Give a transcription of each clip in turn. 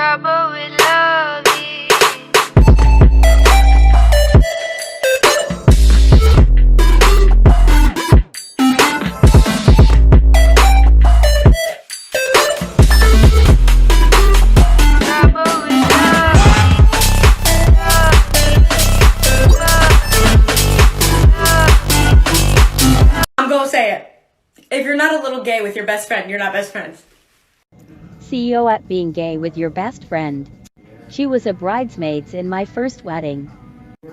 trouble with love. I'm gonna say it. If you're not a little gay with your best friend, you're not best friends. CEO at being gay with your best friend. She was a bridesmaid in my first wedding.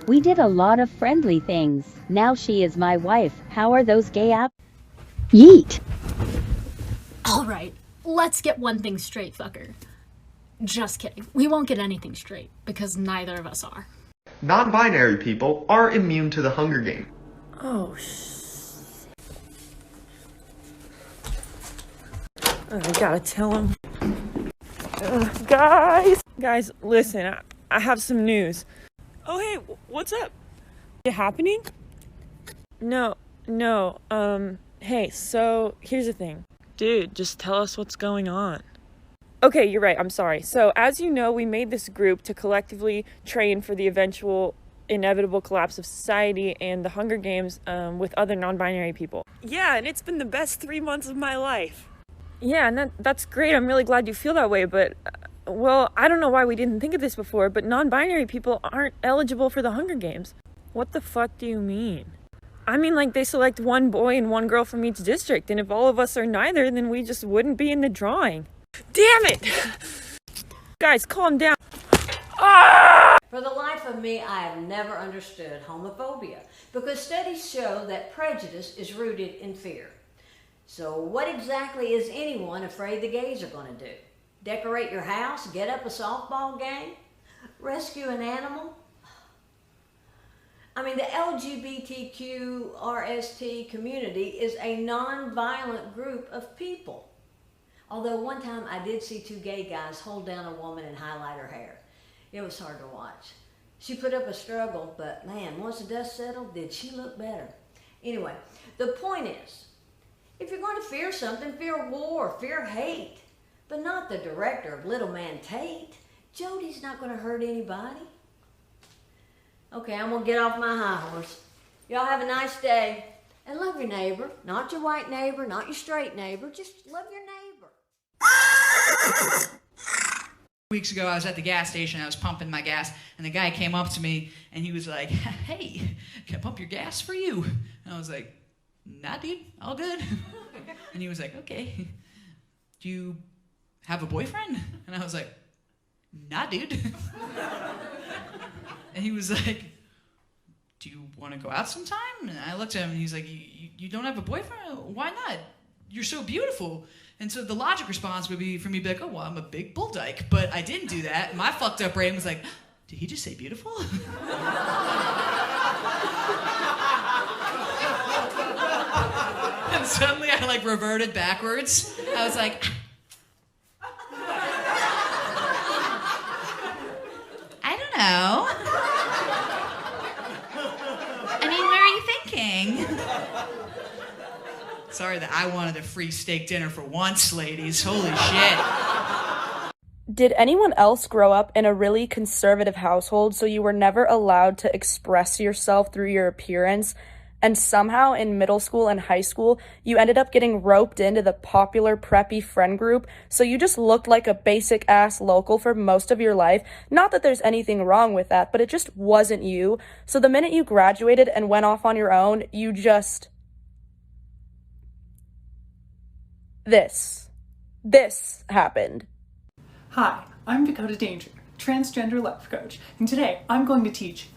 We did a lot of friendly things. Now she is my wife. How are those gay apps? Yeet. Alright, let's get one thing straight, fucker. Just kidding. We won't get anything straight, because neither of us are. Non-binary people are immune to the Hunger Games. Oh, I gotta tell him. Guys, listen, I have some news. Oh, hey, what's up? Is it happening? No, hey, so here's the thing. Dude, just tell us what's going on. Okay, you're right, I'm sorry. So, as you know, we made this group to collectively train for the eventual inevitable collapse of society and the Hunger Games with other non-binary people. Yeah, and it's been the best 3 months of my life. Yeah, and that's great. I'm really glad you feel that way, but, well, I don't know why we didn't think of this before, but non-binary people aren't eligible for the Hunger Games. What the fuck do you mean? I mean, like, they select one boy and one girl from each district, and if all of us are neither, then we just wouldn't be in the drawing. Damn it! Guys, calm down. For the life of me, I have never understood homophobia because studies show that prejudice is rooted in fear. So what exactly is anyone afraid the gays are going to do? Decorate your house? Get up a softball game? Rescue an animal? I mean, the LGBTQ RST community is a non-violent group of people. Although one time I did see two gay guys hold down a woman and highlight her hair. It was hard to watch. She put up a struggle, but man, once the dust settled, did she look better. Anyway, the point is, if you're going to fear something, fear war, fear hate, but not the director of Little Man Tate. Jody's not going to hurt anybody. Okay, I'm going to get off my high horse. Y'all have a nice day. And love your neighbor. Not your white neighbor, not your straight neighbor. Just love your neighbor. Weeks ago, I was at the gas station, I was pumping my gas, and the guy came up to me, and he was like, hey, can I pump your gas for you? And I was like, nah, dude, all good. And he was like, okay, do you have a boyfriend? And I was like, nah, dude. And he was like, do you want to go out sometime? And I looked at him, and he's like, you don't have a boyfriend? Why not? You're so beautiful. And so the logic response would be for me to be like, oh, well, I'm a big bull dyke. But I didn't do that. My fucked up brain was like, did he just say beautiful? And suddenly I like reverted backwards. I was like, I don't know. I mean, where are you thinking? Sorry that I wanted a free steak dinner for once, ladies. Holy shit. Did anyone else grow up in a really conservative household so you were never allowed to express yourself through your appearance, and somehow in middle school and high school you ended up getting roped into the popular preppy friend group so you just looked like a basic ass local for most of your life? Not that there's anything wrong with that, but it just wasn't you. So the minute you graduated and went off on your own, you just... This happened. Hi, I'm Dakota Danger, transgender life coach, and today I'm going to teach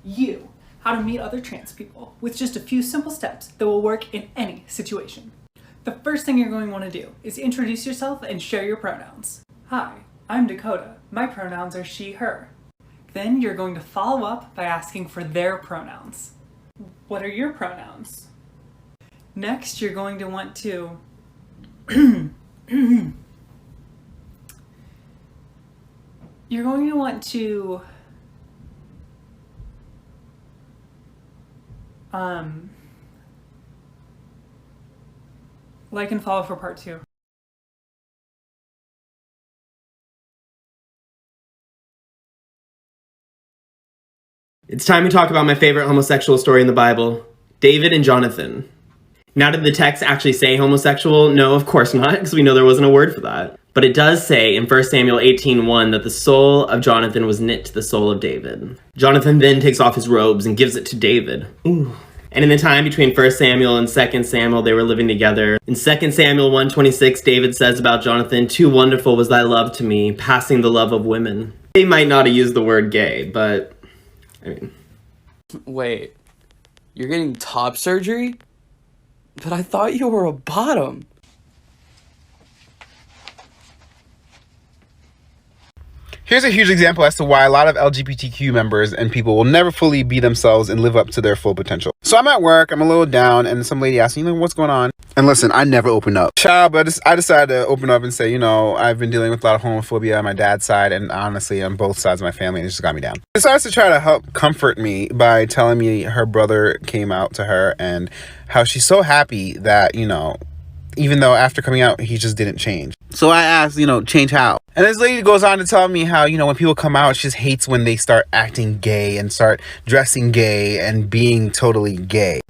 you how to meet other trans people with just a few simple steps that will work in any situation. The first thing you're going to want to do is introduce yourself and share your pronouns. Hi, I'm Dakota. My pronouns are she, her. Then you're going to follow up by asking for their pronouns. What are your pronouns? Next, you're going to want to you're going to want to like and follow for part 2. It's time we talk about my favorite homosexual story in the Bible, David and Jonathan. Now, did the text actually say homosexual? No, of course not, because we know there wasn't a word for that. But it does say in 1 Samuel 18:1 that the soul of Jonathan was knit to the soul of David. Jonathan then takes off his robes and gives it to David. Ooh. And in the time between 1 Samuel and 2 Samuel, they were living together. In 2 Samuel 1:26, David says about Jonathan, "Too wonderful was thy love to me, passing the love of women." They might not have used the word gay, but, I mean. Wait, you're getting top surgery? But I thought you were a bottom. Here's a huge example as to why a lot of LGBTQ members and people will never fully be themselves and live up to their full potential. So I'm at work, I'm a little down, and some lady asked me, what's going on? And listen, I never open up. Child, but I decided to open up and say, I've been dealing with a lot of homophobia on my dad's side and honestly on both sides of my family, and it just got me down. She decides to try to help comfort me by telling me her brother came out to her and how she's so happy that, even though after coming out, he just didn't change. So I asked, change how? And this lady goes on to tell me how, when people come out, she just hates when they start acting gay and start dressing gay and being totally gay.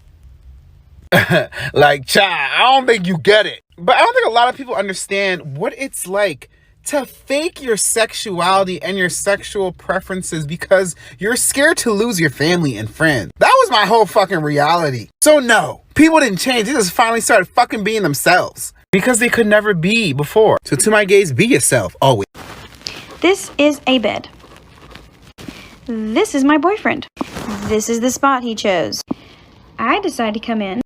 Like, child, I don't think you get it. But I don't think a lot of people understand what it's like to fake your sexuality and your sexual preferences because you're scared to lose your family and friends. That was my whole fucking reality. So no, people didn't change. They just finally started fucking being themselves because they could never be before. So to my gays, be yourself always. This is a bed. This is my boyfriend. This is the spot he chose. I decide to come in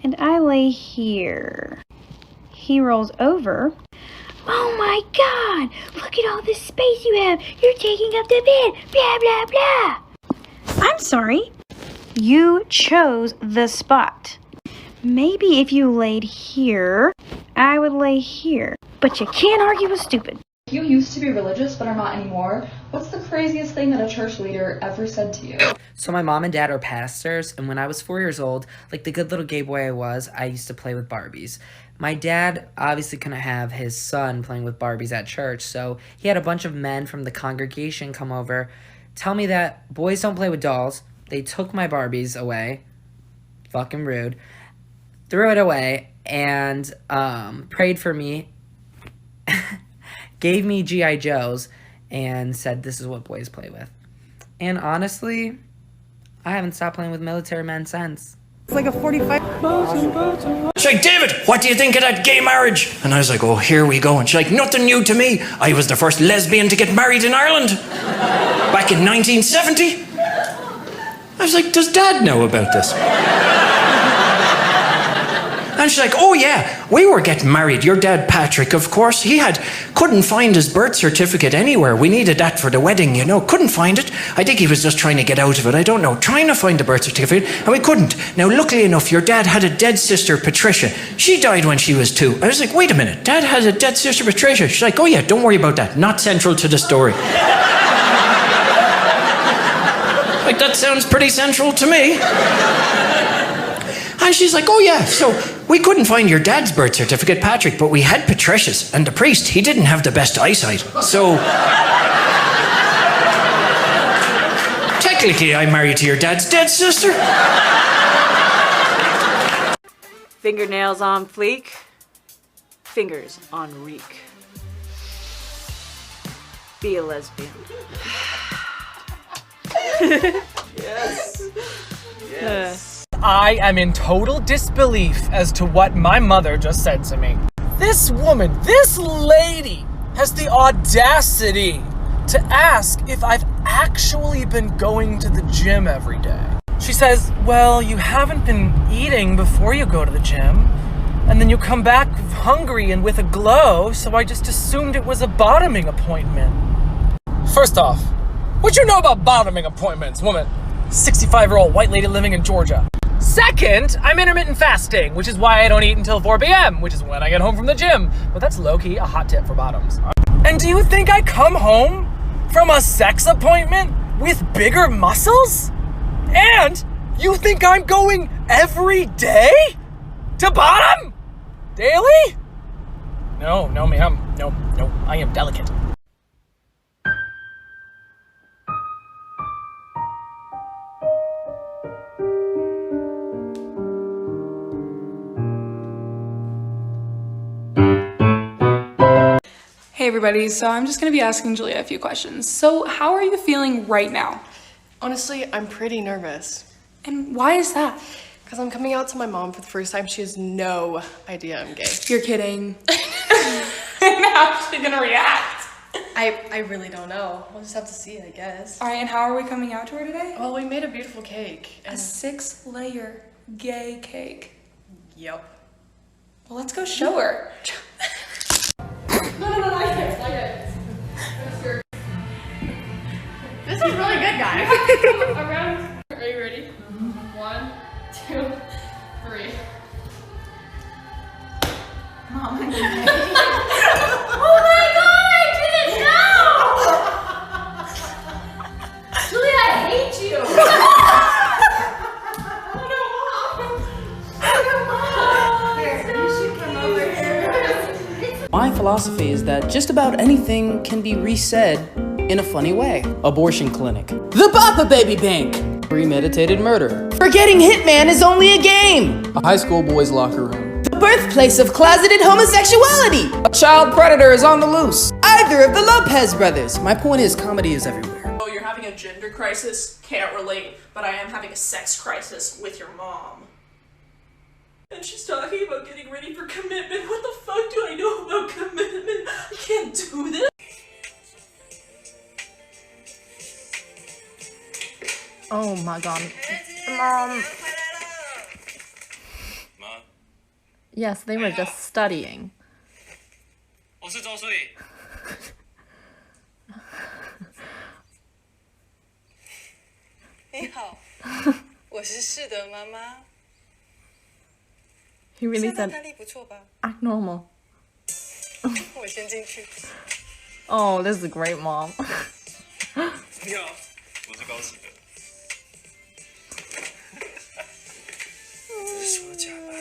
and I lay here. He rolls over. Oh my God, look at all this space you have. You're taking up the bed, blah, blah, blah. I'm sorry. You chose the spot. Maybe if you laid here, I would lay here. But you can't argue with stupid. You used to be religious, but are not anymore. What's the craziest thing that a church leader ever said to you? So my mom and dad are pastors, and when I was 4 years old, like the good little gay boy I was, I used to play with Barbies. My dad obviously couldn't have his son playing with Barbies at church, so he had a bunch of men from the congregation come over, tell me that boys don't play with dolls. They took my Barbies away, fucking rude, threw it away, and prayed for me, gave me G.I. Joes, and said this is what boys play with. And honestly, I haven't stopped playing with military men since. It's like a 45. She's like, David, what do you think of that gay marriage? And I was like, oh, here we go. And she's like, nothing new to me. I was the first lesbian to get married in Ireland back in 1970. I was like, does Dad know about this? And she's like, oh yeah, we were getting married. Your dad, Patrick, of course, couldn't find his birth certificate anywhere. We needed that for the wedding, couldn't find it. I think he was just trying to get out of it. I don't know, trying to find the birth certificate, and we couldn't. Now, luckily enough, your dad had a dead sister, Patricia. She died when she was 2. I was like, wait a minute, Dad has a dead sister, Patricia. She's like, oh yeah, don't worry about that. Not central to the story. Like, that sounds pretty central to me. And she's like, oh yeah, so we couldn't find your dad's birth certificate, Patrick, but we had Patricia's. And the priest, he didn't have the best eyesight. So technically, I'm married to your dad's dead sister. Fingernails on fleek, fingers on reek. Be a lesbian. Yes. Yes. I am in total disbelief as to what my mother just said to me. This woman, this lady, has the audacity to ask if I've actually been going to the gym every day. She says, well, you haven't been eating before you go to the gym, and then you come back hungry and with a glow, so I just assumed it was a bottoming appointment. First off, what you know about bottoming appointments, woman? 65-year-old white lady living in Georgia. Second, I'm intermittent fasting, which is why I don't eat until 4 p.m., which is when I get home from the gym. But that's low-key a hot tip for bottoms. And do you think I come home from a sex appointment with bigger muscles? And you think I'm going every day to bottom? Daily? No, ma'am. No, I am delicate. Hey everybody, so I'm just gonna be asking Julia a few questions. So how are you feeling right now? Honestly, I'm pretty nervous. And why is that? Because I'm coming out to my mom for the first time. She has no idea I'm gay. You're kidding. How's she gonna react? I really don't know. We'll just have to see, I guess. Alright, and how are we coming out to her today? Well, we made a beautiful cake. A 6-layer gay cake. Yep. Well, let's go show her. No, I can't. This is really good, guys. Around. Are you ready? 1, 2, 3. Oh my god. Oh my god, I didn't know! Julia, I hate you! My philosophy is that just about anything can be resaid in a funny way. Abortion clinic. The Papa Baby Bank. Premeditated murder. Forgetting Hitman is only a game. A high school boys' locker room. The birthplace of closeted homosexuality. A child predator is on the loose. Either of the Lopez brothers. My point is, comedy is everywhere. Oh, you're having a gender crisis? Can't relate, but I am having a sex crisis with your mom. And she's talking about getting ready for commitment. What the fuck do I know about commitment? I can't do this. Oh my god. Mom. Yes, they were just studying. 我是周淑怡。你好，我是世德妈妈。 He really said 哪里不错吧？ act normal. 我先进去。 Oh, this is a great mom. 你好，我是高喜德。不是说假吧？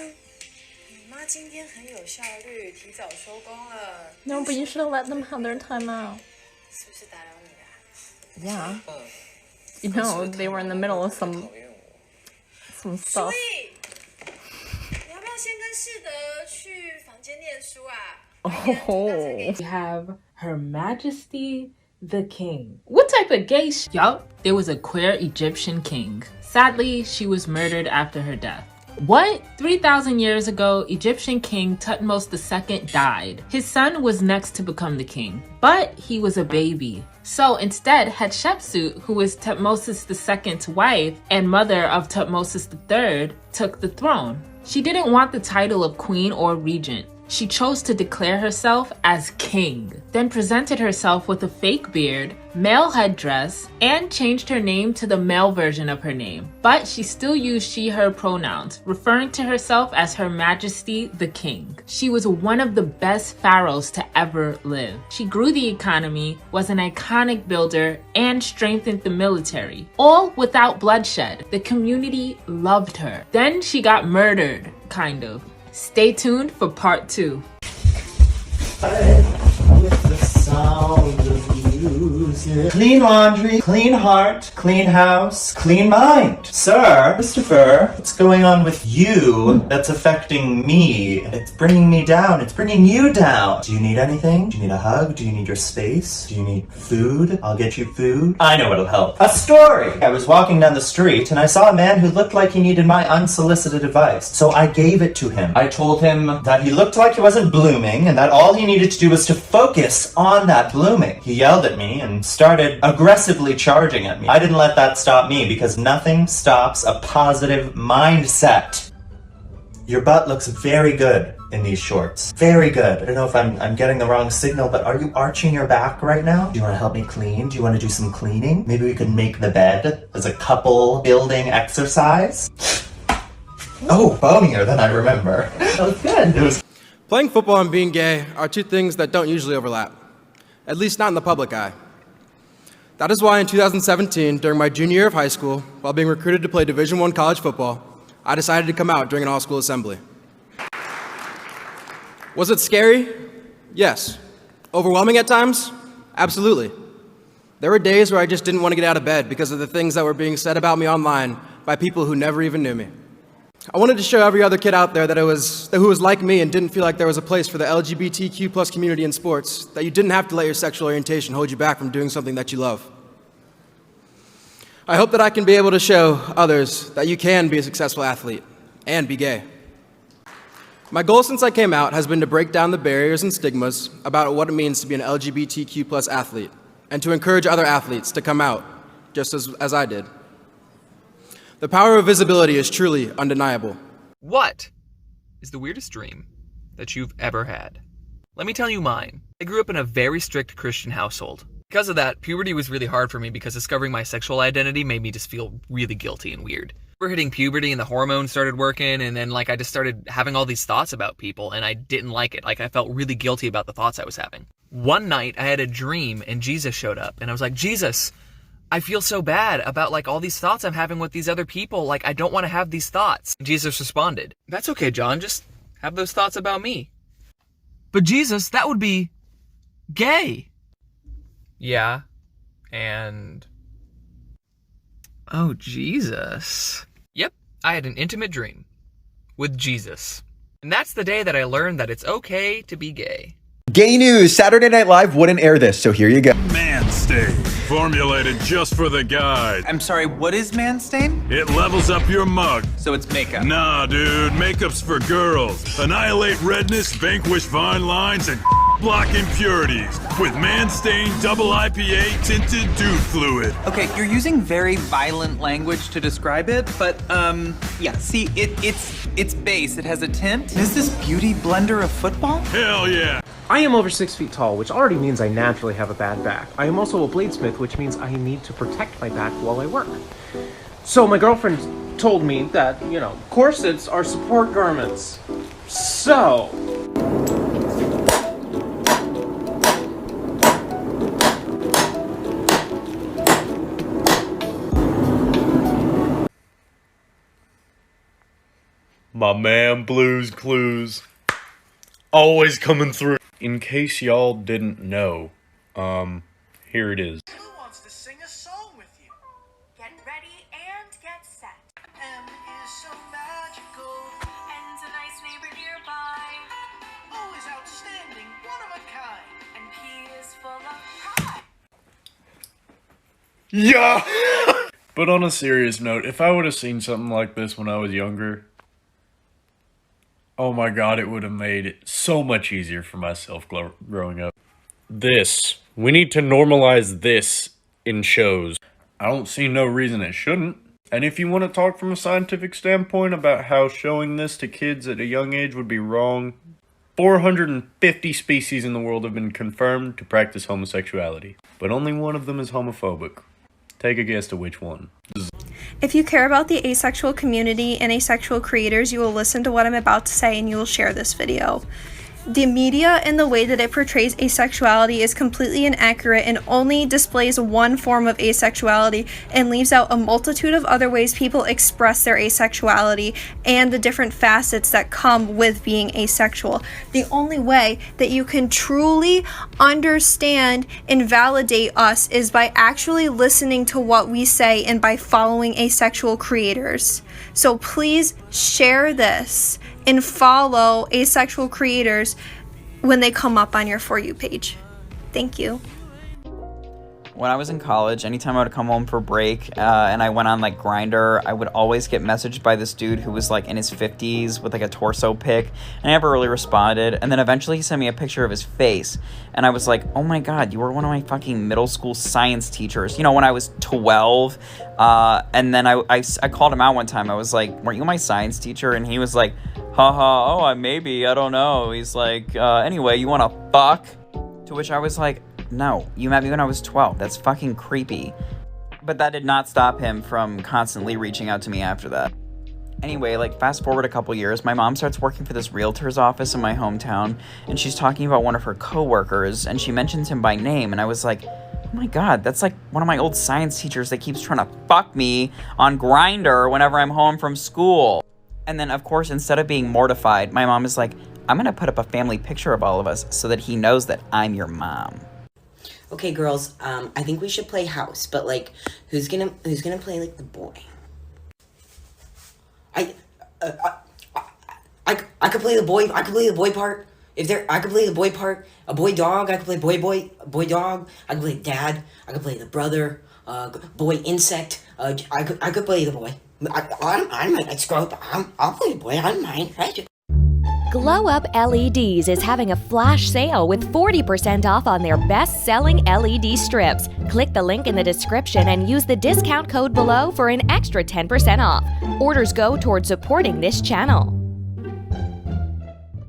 你妈今天很有效率，提早收工了。 No, but you should have let them have their time out. 是不是打扰你啊？ Yeah. You know, they were in the middle of some stuff. 你要不要先跟世德去房间念书啊？ Oh. We have Her Majesty the King. What type of gay Yup, there was a queer Egyptian king. Sadly, she was murdered after her death. What? 3,000 years ago, Egyptian king Thutmose II died. His son was next to become the king, but he was a baby. So instead, Hatshepsut, who was Thutmose II's wife and mother of Thutmose III, took the throne. She didn't want the title of queen or regent. She chose to declare herself as king, then presented herself with a fake beard, male headdress, and changed her name to the male version of her name. But she still used she/her pronouns, referring to herself as Her Majesty the King. She was one of the best pharaohs to ever live. She grew the economy, was an iconic builder, and strengthened the military, all without bloodshed. The community loved her. Then she got murdered, kind of. Stay tuned for part 2. With the sound of music. Clean laundry, clean heart, clean house, clean mind. Sir, Christopher, what's going on with you that's affecting me? It's bringing me down. It's bringing you down. Do you need anything? Do you need a hug? Do you need your space? Do you need food? I'll get you food. I know what'll help. A story! I was walking down the street and I saw a man who looked like he needed my unsolicited advice. So I gave it to him. I told him that he looked like he wasn't blooming and that all he needed to do was to focus on that blooming. He yelled at me and started aggressively charging at me. I didn't let that stop me because nothing stops a positive mindset. Your butt looks very good in these shorts. Very good. I don't know if I'm getting the wrong signal, but are you arching your back right now? Do you want to help me clean? Do you want to do some cleaning? Maybe we could make the bed as a couple building exercise? Oh, bonier than I remember. That was good. It was Playing football and being gay are two things that don't usually overlap, at least not in the public eye. That is why in 2017, during my junior year of high school, while being recruited to play Division I college football, I decided to come out during an all-school assembly. Was it scary? Yes. Overwhelming at times? Absolutely. There were days where I just didn't want to get out of bed because of the things that were being said about me online by people who never even knew me. I wanted to show every other kid out there who was like me and didn't feel like there was a place for the LGBTQ plus community in sports, that you didn't have to let your sexual orientation hold you back from doing something that you love. I hope that I can be able to show others that you can be a successful athlete and be gay. My goal since I came out has been to break down the barriers and stigmas about what it means to be an LGBTQ plus athlete and to encourage other athletes to come out, just as I did. The power of visibility is truly undeniable. What is the weirdest dream that you've ever had? Let me tell you mine. I grew up in a very strict Christian household. Because of that, puberty was really hard for me because discovering my sexual identity made me just feel really guilty and weird. We're hitting puberty and the hormones started working, and then I just started having all these thoughts about people, and I didn't like it. I felt really guilty about the thoughts I was having. One night I had a dream and Jesus showed up, and I was like, Jesus, I feel so bad about all these thoughts I'm having with these other people. I don't want to have these thoughts. And Jesus responded, that's okay, John, just have those thoughts about me. But Jesus, that would be gay. Yeah, and... oh, Jesus. Yep, I had an intimate dream with Jesus. And that's the day that I learned that it's okay to be gay. Gay news! Saturday Night Live wouldn't air this, so here you go. Man Stain, formulated just for the guys. I'm sorry, what is Man Stain? It levels up your mug. So it's makeup. Nah, dude, makeup's for girls. Annihilate redness, vanquish fine lines, and block impurities with Man Stain Double IPA tinted dude fluid. Okay, you're using very violent language to describe it, but yeah, see, it's base. It has a tint. Is this beauty blender of football? Hell yeah. I am over 6 feet tall, which already means I naturally have a bad back. I am also a bladesmith, which means I need to protect my back while I work. So my girlfriend told me that, corsets are support garments. So... My man Blues Clues. Always coming through. In case y'all didn't know, here it is. Who wants to sing a song with you? Get ready and get set. M is so magical, and a nice neighbor nearby. O is outstanding, one of a kind, and P is full of pride. Yeah! But on a serious note, if I would have seen something like this when I was younger, oh my god, it would have made it so much easier for myself growing up. We need to normalize this in shows. I don't see no reason it shouldn't. And if you want to talk from a scientific standpoint about how showing this to kids at a young age would be wrong, 450 species in the world have been confirmed to practice homosexuality. But only one of them is homophobic. Take a guess to which one. If you care about the asexual community and asexual creators, you will listen to what I'm about to say and you will share this video. The media and the way that it portrays asexuality is completely inaccurate and only displays one form of asexuality and leaves out a multitude of other ways people express their asexuality and the different facets that come with being asexual. The only way that you can truly understand and validate us is by actually listening to what we say and by following asexual creators. So please share this and follow asexual creators when they come up on your For You page. Thank you. When I was in college, anytime I would come home for break and I went on Grindr, I would always get messaged by this dude who was in his 50s with a torso pic, and I never really responded. And then eventually he sent me a picture of his face, and I was like, oh my god, you were one of my fucking middle school science teachers, when I was 12. And then I called him out one time. I was like, weren't you my science teacher? And he was like, haha, oh, maybe, I don't know. He's like, anyway, you wanna fuck? To which I was like, no, you met me when I was 12. That's fucking creepy. But that did not stop him from constantly reaching out to me after that. Anyway, fast forward a couple years, my mom starts working for this realtor's office in my hometown, and she's talking about one of her coworkers, and she mentions him by name, and I was like, oh my god, that's one of my old science teachers that keeps trying to fuck me on Grindr whenever I'm home from school. And then, of course, instead of being mortified, my mom is like, I'm gonna put up a family picture of all of us so that he knows that I'm your mom. Okay, girls, I think we should play house, but who's gonna play the boy? I could play the boy. I could play the boy part. I could play the boy part. A boy dog. I could play boy dog. I could play dad. I could play the brother. Boy insect. I could play the boy. I might scroll up. I'll play the boy. I don't mind. Right? Glow Up LEDs is having a flash sale with 40% off on their best-selling LED strips. Click the link in the description and use the discount code below for an extra 10% off. Orders go towards supporting this channel.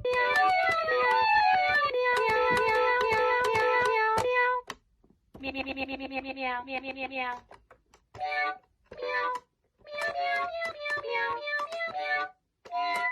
Meow meow meow meow meow meow meow meow meow meow. Meow meow meow meow meow meow meow meow meow.